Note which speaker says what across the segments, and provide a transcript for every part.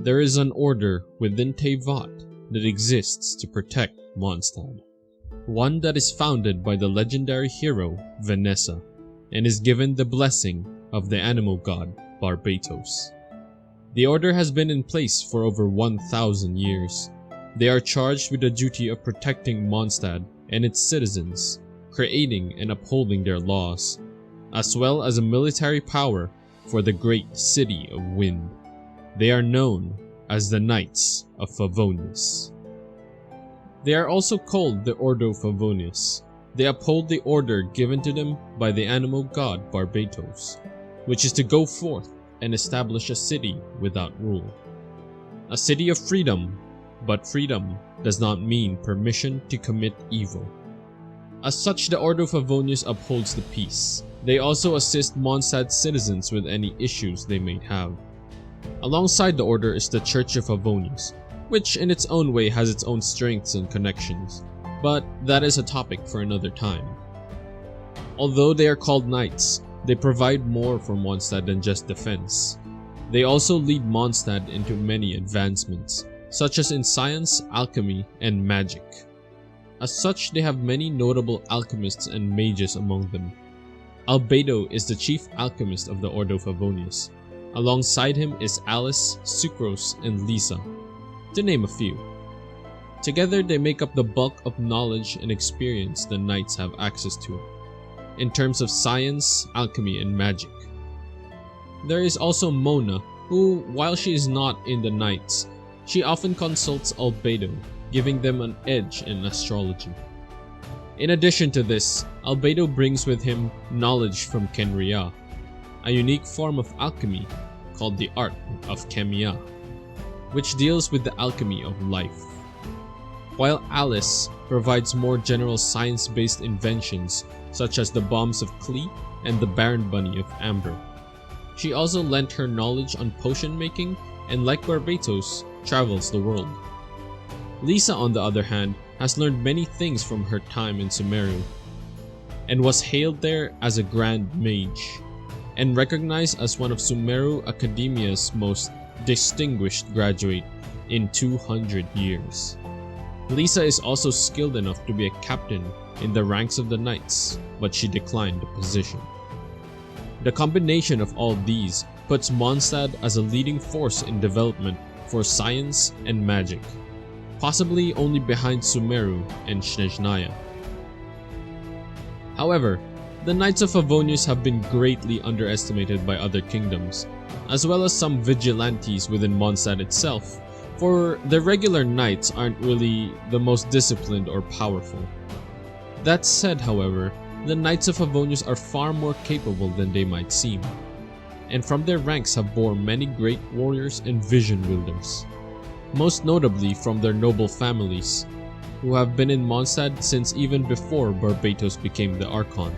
Speaker 1: there is an order within Teyvat that exists to protect Mondstadt. One that is founded by the legendary hero Vennessa and is given the blessing of the animal god Barbatos. The order has been in place for over 1,000 years. They are charged with the duty of protecting Mondstadt and its citizens, creating and upholding their laws, as well as a military power for the great city of Wind. They are known as the Knights of Favonius. They are also called the Ordo Favonius. They uphold the order given to them by the animal god Barbatos, which is to go forth and establish a city without rule. A city of freedom, but freedom does not mean permission to commit evil. As such, the Ordo Favonius upholds the peace. They also assist Mondstadt's citizens with any issues they may have. Alongside the order is the Church of Favonius, which in its own way has its own strengths and connections, but that is a topic for another time. Although they are called knights, they provide more for Mondstadt than just defense. They also lead Mondstadt into many advancements, such as in science, alchemy, and magic. As such, they have many notable alchemists and mages among them. Albedo is the chief alchemist of the Ordo Favonius. Alongside him is Alice, Sucrose, and Lisa, to name a few. Together they make up the bulk of knowledge and experience the knights have access to, in terms of science, alchemy, and magic. There is also Mona, who, while she is not in the knights, she often consults Albedo, giving them an edge in astrology. In addition to this, Albedo brings with him knowledge from Kenria, a unique form of alchemy called the art of Chemia, which deals with the alchemy of life. While Alice provides more general science-based inventions such as the bombs of Klee and the Baron Bunny of Amber. She also lent her knowledge on potion making and, like Barbatos, travels the world. Lisa, on the other hand, has learned many things from her time in Sumeru and was hailed there as a grand mage and recognized as one of Sumeru Academia's most distinguished graduate in 200 years. Lisa is also skilled enough to be a captain in the ranks of the knights, but she declined the position. The combination of all these puts Mondstadt as a leading force in development for science and magic, possibly only behind Sumeru and Snezhnaya. However, the Knights of Favonius have been greatly underestimated by other kingdoms, as well as some vigilantes within Mondstadt itself, for the regular knights aren't really the most disciplined or powerful. That said, however, the Knights of Favonius are far more capable than they might seem, and from their ranks have borne many great warriors and vision wielders, most notably from their noble families, who have been in Mondstadt since even before Barbatos became the Archon.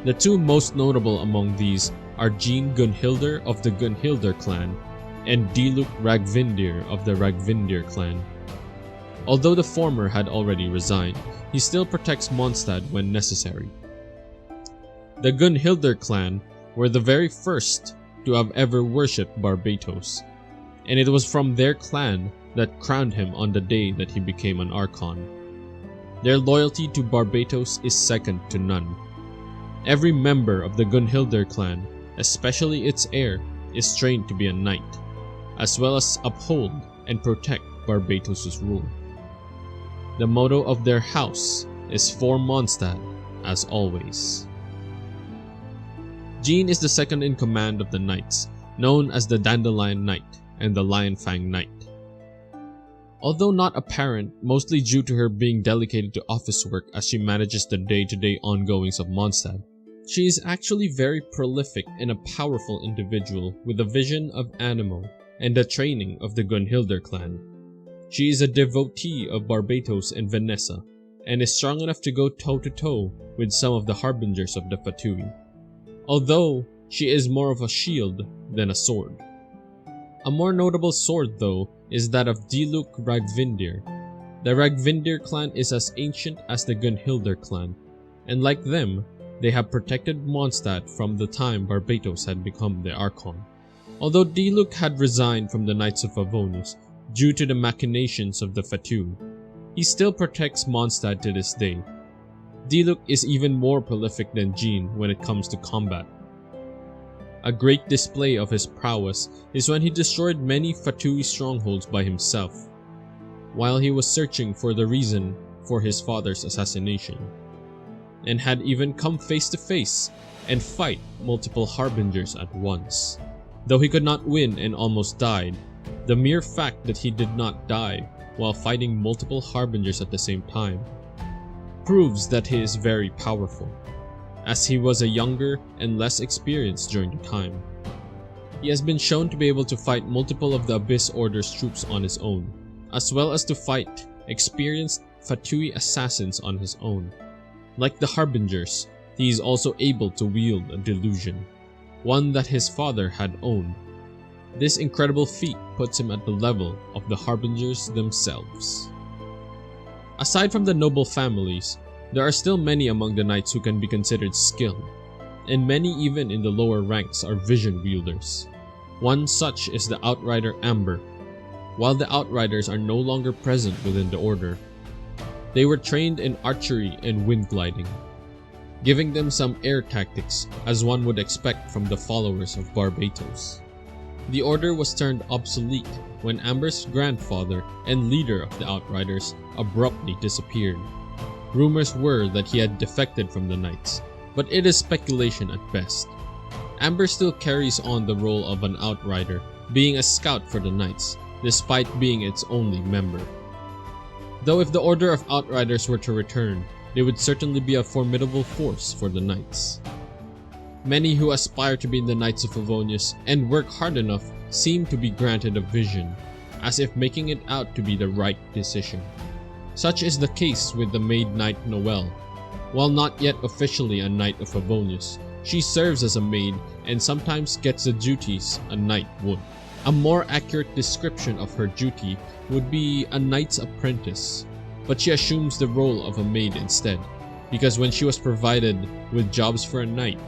Speaker 1: The two most notable among these are Jean Gunnhildr of the Gunnhildr clan and Diluc Ragvindir of the Ragvindir clan. Although the former had already resigned, he still protects Mondstadt when necessary. The Gunnhildr clan were the very first to have ever worshipped Barbatos, and it was from their clan that crowned him on the day that he became an Archon. Their loyalty to Barbatos is second to none. Every member of the Gunnhildr clan, especially its heir, is trained to be a knight, as well as uphold and protect Barbatos' rule. The motto of their house is for Mondstadt, as always. Jean is the second in command of the knights, known as the Dandelion Knight and the Lionfang Knight. Although not apparent, mostly due to her being delegated to office work as she manages the day-to-day ongoings of Mondstadt, she is actually very prolific and a powerful individual with a vision of Anemo and the training of the Gunnhildr clan. She is a devotee of Barbatos and Vennessa, and is strong enough to go toe-to-toe with some of the harbingers of the Fatui, although she is more of a shield than a sword. A more notable sword, though, is that of Diluc Ragvindir. The Ragvindir clan is as ancient as the Gunnhildr clan, and like them, they have protected Mondstadt from the time Barbatos had become the Archon. Although Diluc had resigned from the Knights of Favonius due to the machinations of the Fatui, he still protects Mondstadt to this day. Diluc is even more prolific than Jean when it comes to combat. A great display of his prowess is when he destroyed many Fatui strongholds by himself, while he was searching for the reason for his father's assassination, and had even come face to face and fight multiple harbingers at once. Though he could not win and almost died, the mere fact that he did not die while fighting multiple harbingers at the same time proves that he is very powerful, as he was a younger and less experienced during the time. He has been shown to be able to fight multiple of the Abyss Order's troops on his own, as well as to fight experienced Fatui assassins on his own. Like the Harbingers, he is also able to wield a delusion, one that his father had owned. This incredible feat puts him at the level of the Harbingers themselves. Aside from the noble families, there are still many among the knights who can be considered skilled, and many even in the lower ranks are vision wielders. One such is the Outrider Amber. While the Outriders are no longer present within the order, they were trained in archery and wind gliding, giving them some air tactics as one would expect from the followers of Barbatos. The order was turned obsolete when Amber's grandfather and leader of the Outriders abruptly disappeared. Rumors were that he had defected from the Knights, but it is speculation at best. Amber still carries on the role of an Outrider, being a scout for the Knights, despite being its only member. Though if the Order of Outriders were to return, they would certainly be a formidable force for the Knights. Many who aspire to be in the Knights of Favonius and work hard enough seem to be granted a vision, as if making it out to be the right decision. Such is the case with the maid Knight Noelle. While not yet officially a Knight of Favonius, she serves as a maid and sometimes gets the duties a knight would. A more accurate description of her duty would be a knight's apprentice, but she assumes the role of a maid instead, because when she was provided with jobs for a knight,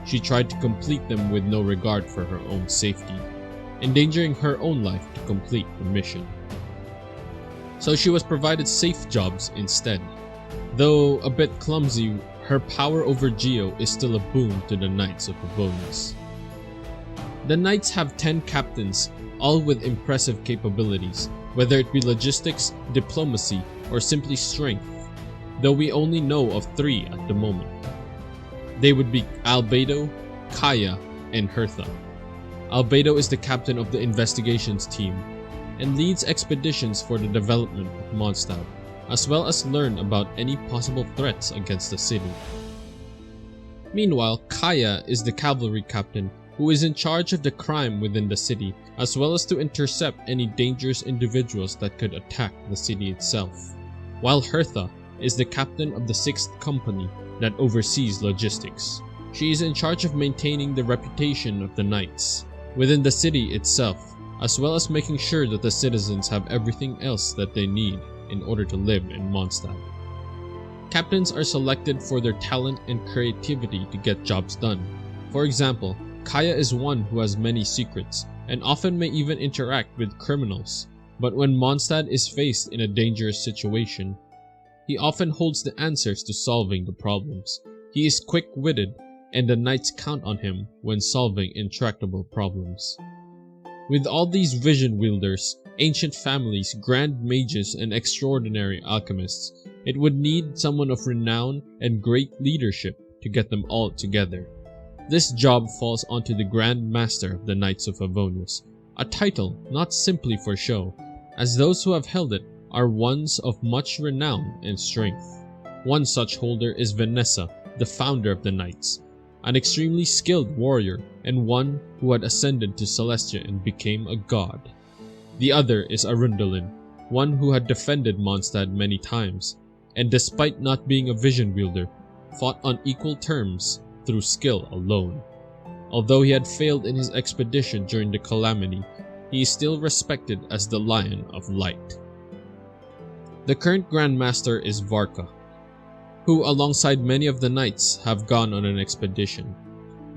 Speaker 1: she tried to complete them with no regard for her own safety, endangering her own life to complete the mission. So she was provided safe jobs instead. Though a bit clumsy, her power over Geo is still a boon to the Knights of Favonius. The Knights have 10 captains, all with impressive capabilities, whether it be logistics, diplomacy, or simply strength, though we only know of 3 at the moment. They would be Albedo, Kaya, and Hertha. Albedo is the captain of the investigations team and leads expeditions for the development of Mondstadt, as well as learn about any possible threats against the city. Meanwhile, Kaya is the cavalry captain who is in charge of the crime within the city, as well as to intercept any dangerous individuals that could attack the city itself. While Hertha is the captain of the 6th company that oversees logistics. She is in charge of maintaining the reputation of the Knights within the city itself, as well as making sure that the citizens have everything else that they need in order to live in Mondstadt. Captains are selected for their talent and creativity to get jobs done. For example, Kaya is one who has many secrets and often may even interact with criminals, but when Mondstadt is faced in a dangerous situation, he often holds the answers to solving the problems. He is quick-witted, and the Knights count on him when solving intractable problems. With all these vision wielders, ancient families, grand mages, and extraordinary alchemists, it would need someone of renown and great leadership to get them all together. This job falls onto the Grand Master of the Knights of Favonius, a title not simply for show, as those who have held it are ones of much renown and strength. One such holder is Vennessa, the founder of the Knights, an extremely skilled warrior and one who had ascended to Celestia and became a god. The other is Arundolin, one who had defended Mondstadt many times, and despite not being a vision wielder, fought on equal terms through skill alone. Although he had failed in his expedition during the calamity, he is still respected as the Lion of Light. The current Grand Master is Varka, who alongside many of the Knights have gone on an expedition.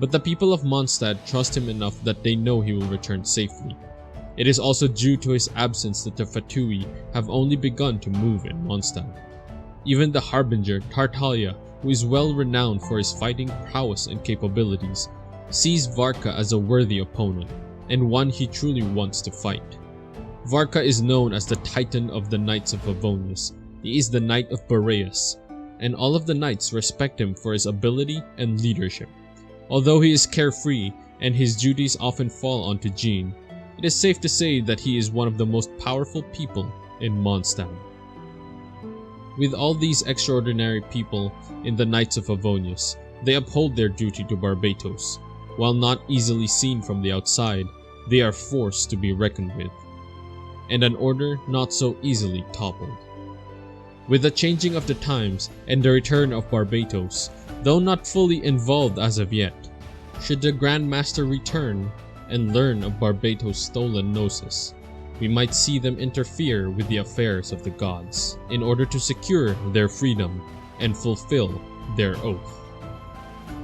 Speaker 1: but the people of Mondstadt trust him enough that they know he will return safely. It is also due to his absence that the Fatui have only begun to move in Mondstadt. Even the Harbinger, Tartaglia, who is well renowned for his fighting prowess and capabilities, sees Varka as a worthy opponent, and one he truly wants to fight. Varka is known as the Titan of the Knights of Favonius. He is the Knight of Boreas, and all of the knights respect him for his ability and leadership. Although he is carefree and his duties often fall onto Jean, it is safe to say that he is one of the most powerful people in Mondstadt. With all these extraordinary people in the Knights of Favonius, they uphold their duty to Barbatos. While not easily seen from the outside, they are forced to be reckoned with, and an order not so easily toppled. With the changing of the times and the return of Barbatos, though not fully involved as of yet, should the Grand Master return and learn of Barbatos' stolen Gnosis, we might see them interfere with the affairs of the gods in order to secure their freedom and fulfill their oath.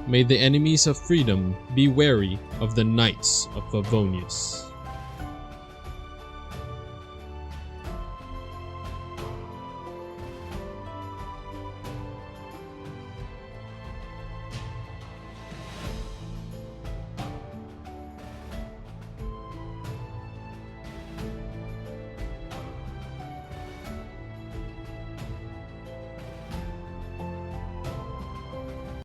Speaker 1: May the enemies of freedom be wary of the Knights of Favonius.